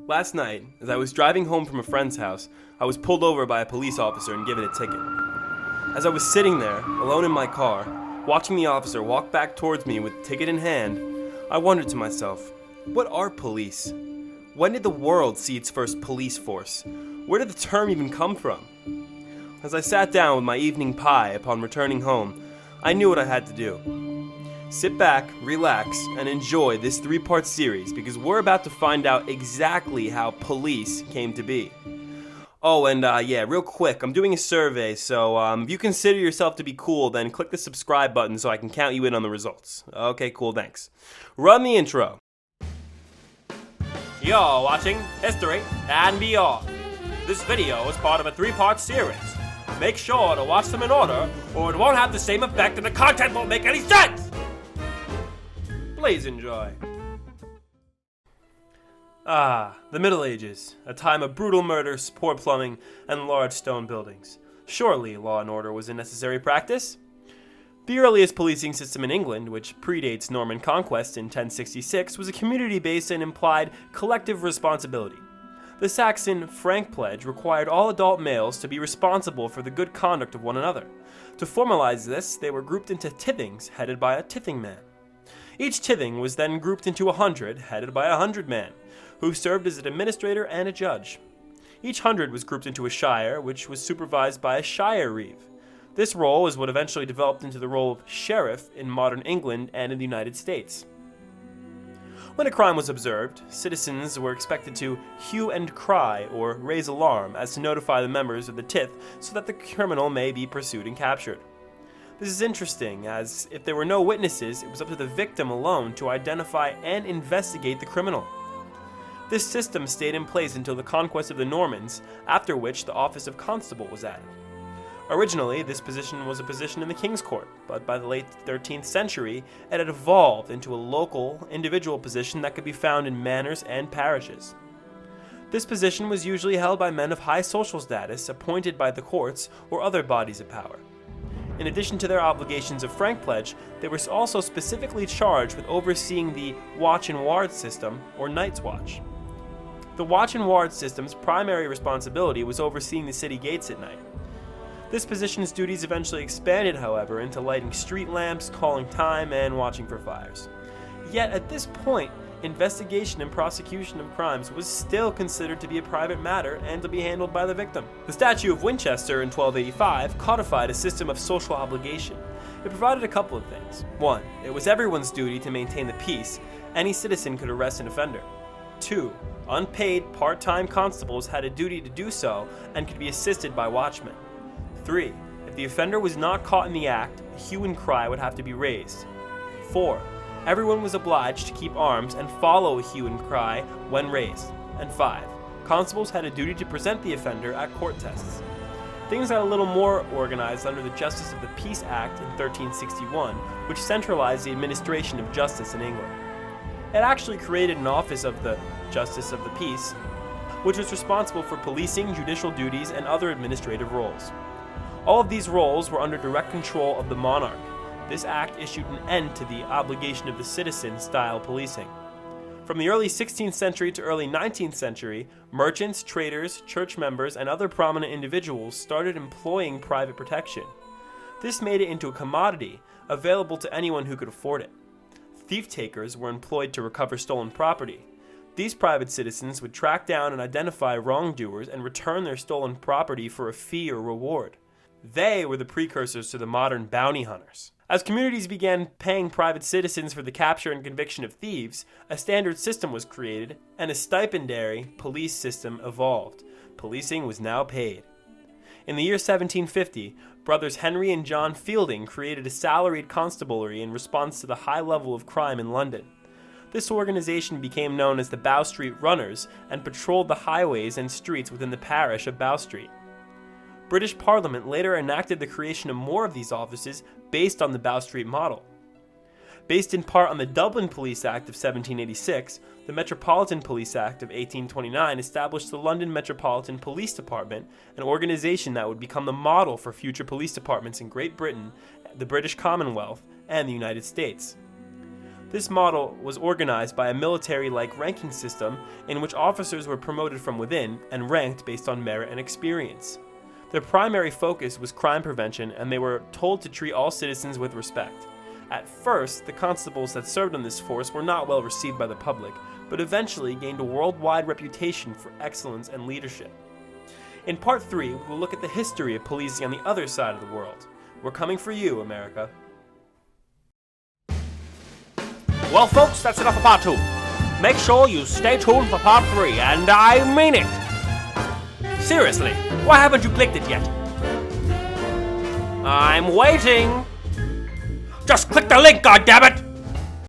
Last night, as I was driving home from a friend's house, I was pulled over by a police officer and given a ticket. As I was sitting there, alone in my car, watching the officer walk back towards me with the ticket in hand, I wondered to myself, what are police? When did the world see its first police force? Where did the term even come from? As I sat down with my evening pie upon returning home, I knew what I had to do. Sit back, relax, and enjoy this 3-part series because we're about to find out exactly how police came to be. Oh, and real quick, I'm doing a survey, so if you consider yourself to be cool, then click the subscribe button so I can count you in on the results. Okay, cool, thanks. Run the intro. You're watching History and Beyond. This video is part of a 3-part series. Make sure to watch them in order, or it won't have the same effect and the content won't make any sense! Please enjoy. The Middle Ages, a time of brutal murders, poor plumbing, and large stone buildings. Surely law and order was a necessary practice. The earliest policing system in England, which predates Norman conquest in 1066, was a community-based and implied collective responsibility. The Saxon Frank Pledge required all adult males to be responsible for the good conduct of one another. To formalize this, they were grouped into tithings, headed by a tithing man. Each tithing was then grouped into 100, headed by a 100-man, who served as an administrator and a judge. Each 100 was grouped into a shire, which was supervised by a shire reeve. This role is what eventually developed into the role of sheriff in modern England and in the United States. When a crime was observed, citizens were expected to hue and cry or raise alarm as to notify the members of the tith so that the criminal may be pursued and captured. This is interesting, as if there were no witnesses, it was up to the victim alone to identify and investigate the criminal. This system stayed in place until the conquest of the Normans, after which the office of constable was added. Originally, this position was a position in the king's court, but by the late 13th century, it had evolved into a local, individual position that could be found in manors and parishes. This position was usually held by men of high social status appointed by the courts or other bodies of power. In addition to their obligations of Frank Pledge, they were also specifically charged with overseeing the watch and ward system, or Night's Watch. The watch and ward system's primary responsibility was overseeing the city gates at night. This position's duties eventually expanded, however, into lighting street lamps, calling time, and watching for fires. Yet at this point, investigation and prosecution of crimes was still considered to be a private matter and to be handled by the victim. The Statute of Winchester in 1285 codified a system of social obligation. It provided a couple of things. 1. It was everyone's duty to maintain the peace. Any citizen could arrest an offender. 2. Unpaid part-time constables had a duty to do so and could be assisted by watchmen. 3. If the offender was not caught in the act, a hue and cry would have to be raised. 4. Everyone was obliged to keep arms and follow a hue and cry when raised. And 5. Constables had a duty to present the offender at court tests. Things got a little more organized under the Justice of the Peace Act in 1361, which centralized the administration of justice in England. It actually created an office of the Justice of the Peace, which was responsible for policing, judicial duties, and other administrative roles. All of these roles were under direct control of the monarch. This act issued an end to the obligation of the citizen-style policing. From the early 16th century to early 19th century, merchants, traders, church members, and other prominent individuals started employing private protection. This made it into a commodity, available to anyone who could afford it. Thief-takers were employed to recover stolen property. These private citizens would track down and identify wrongdoers and return their stolen property for a fee or reward. They were the precursors to the modern bounty hunters. As communities began paying private citizens for the capture and conviction of thieves, a standard system was created, and a stipendary police system evolved. Policing was now paid. In the year 1750, brothers Henry and John Fielding created a salaried constabulary in response to the high level of crime in London. This organization became known as the Bow Street Runners and patrolled the highways and streets within the parish of Bow Street. British Parliament later enacted the creation of more of these offices based on the Bow Street model. Based in part on the Dublin Police Act of 1786, the Metropolitan Police Act of 1829 established the London Metropolitan Police Department, an organization that would become the model for future police departments in Great Britain, the British Commonwealth, and the United States. This model was organized by a military-like ranking system in which officers were promoted from within and ranked based on merit and experience. Their primary focus was crime prevention, and they were told to treat all citizens with respect. At first, the constables that served on this force were not well received by the public, but eventually gained a worldwide reputation for excellence and leadership. In Part 3, we'll look at the history of policing on the other side of the world. We're coming for you, America. Well, folks, that's enough of Part 2. Make sure you stay tuned for Part 3, and I mean it! Seriously, why haven't you clicked it yet? I'm waiting! Just click the link, goddammit!